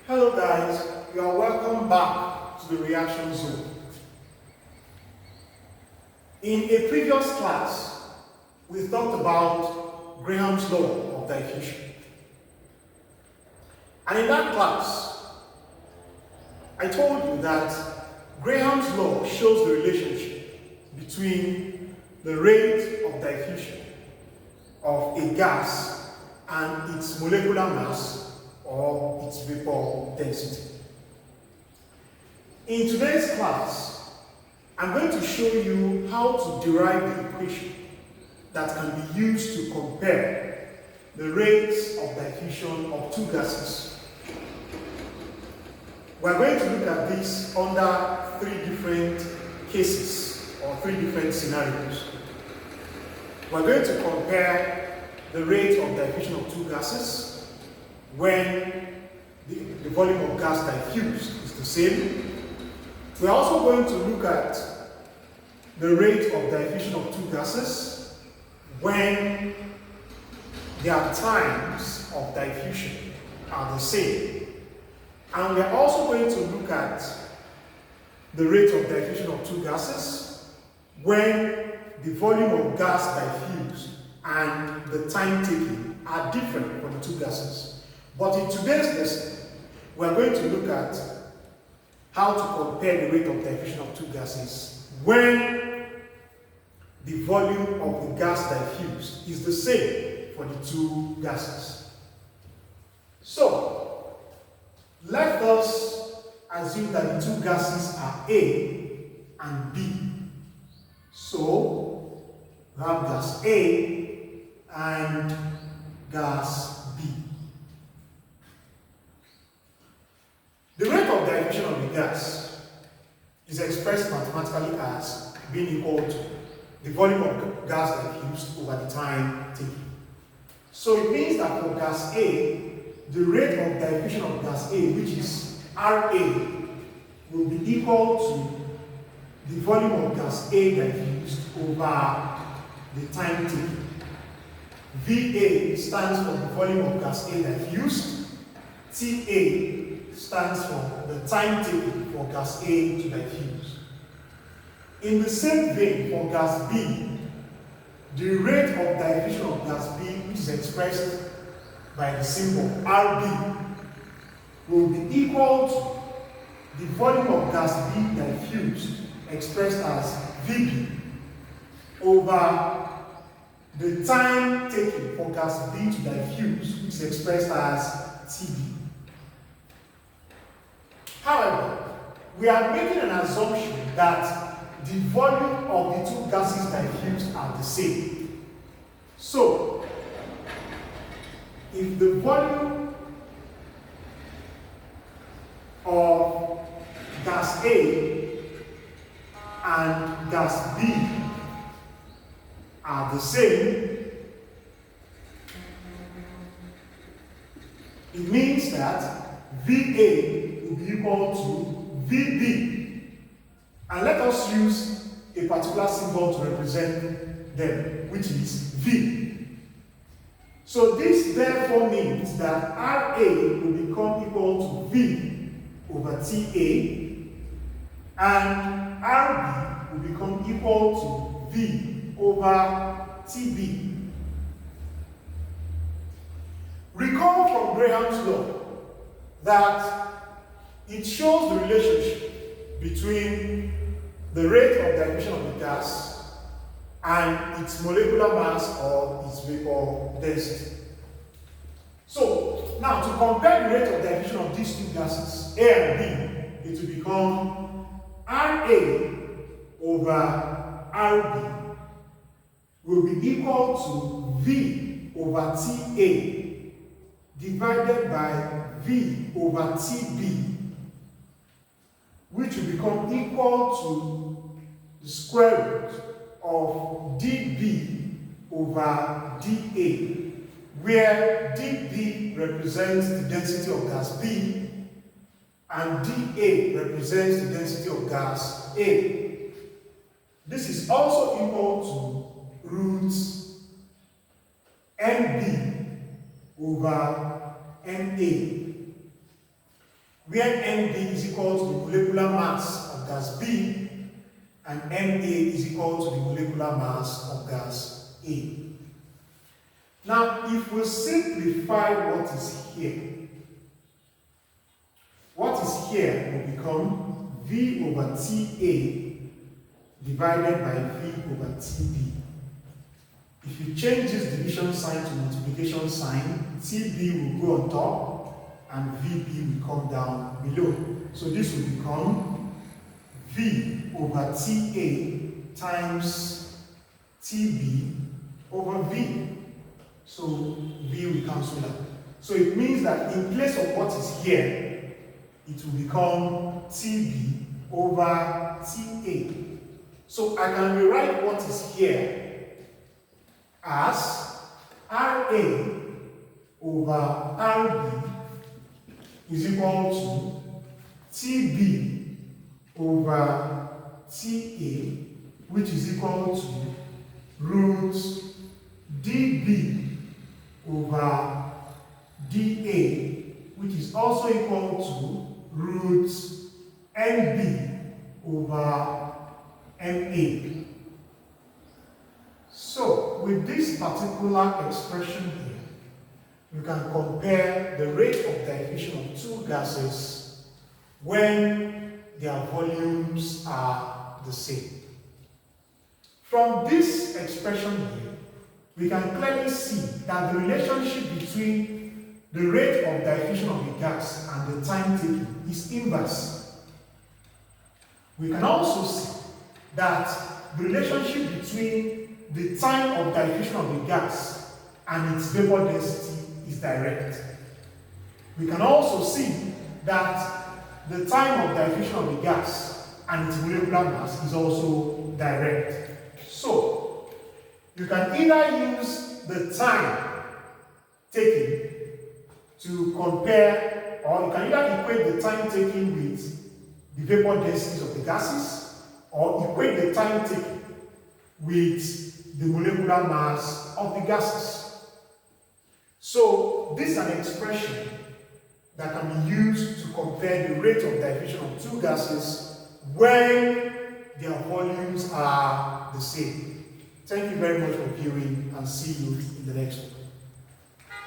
Hello guys, you are welcome back to the reaction zone. In a previous class, we talked about Graham's law of diffusion. And in that class, I told you that Graham's law shows the relationship between the rate of diffusion of a gas and its molecular mass or its vapor density. In today's class, I'm going to show you how to derive the equation that can be used to compare the rates of diffusion of two gases. We're going to look at this under three different cases or three different scenarios. We're going to compare the rate of diffusion of two gases when the volume of gas diffused is the same. We're also going to look at the rate of diffusion of two gases when their times of diffusion are the same. And we're also going to look at the rate of diffusion of two gases when the volume of gas diffused and the time taken are different for the two gases. But in today's lesson, we are going to look at how to compare the rate of diffusion of two gases when the volume of the gas diffused is the same for the two gases. So, let us assume that the two gases are A and B. So, we have gas A and gas B. The rate of diffusion of the gas is expressed mathematically as being equal to the volume of gas diffused over the time taken. So it means that for gas A, the rate of diffusion of gas A, which is Ra, will be equal to the volume of gas A diffused over the time taken. Va stands for the volume of gas A diffused. Ta stands for the time taken for gas A to diffuse. In the same vein, for gas B, the rate of diffusion of gas B, which is expressed by the symbol Rb, will be equal to the volume of gas B diffused, expressed as Vb, over the time taken for gas B to diffuse, which is expressed as Tb. However, we are making an assumption that the volume of the two gases diffused are the same. So, if the volume of gas A and gas B are the same, it means that Va will be equal to Vb. And let us use a particular symbol to represent them, which is V. So this therefore means that Ra will become equal to V over Ta, and Rb will become equal to V over Tb. Recall from Graham's law that it shows the relationship between the rate of diffusion of the gas and its molecular mass or its vapor density. So, now to compare the rate of diffusion of these two gases, A and B, it will become Ra over Rb will be equal to V over Ta divided by V over Tb, which will become equal to the square root of dB over dA, where dB represents the density of gas B and dA represents the density of gas A. This is also equal to roots NB over NA. where NB is equal to the molecular mass of gas B and Na is equal to the molecular mass of gas A. Now, if we simplify what is here will become V over TA divided by V over TB. If you change this division sign to multiplication sign, TB will go on top and VB will come down below. So this will become V over TA times TB over V. So V will cancel out. So it means that in place of what is here, it will become TB over TA. So I can rewrite what is here as RA over RB is equal to TB over TA, which is equal to root DB over dA, which is also equal to root NB over NA. So, with this particular expression here, you can compare the rate of diffusion of two gases when their volumes are the same. From this expression here, we can clearly see that the relationship between the rate of diffusion of the gas and the time taken is inverse. We can also see that the relationship between the time of diffusion of the gas and its vapor density is direct. We can also see that the time of diffusion of the gas and its molecular mass is also direct. So, you can either use the time taken to compare, or you can either equate the time taken with the vapor densities of the gases, or equate the time taken with the molecular mass of the gases. So, this is an expression that can be used to compare the rate of diffusion of two gases when their volumes are the same. Thank you very much for viewing, and see you in the next one.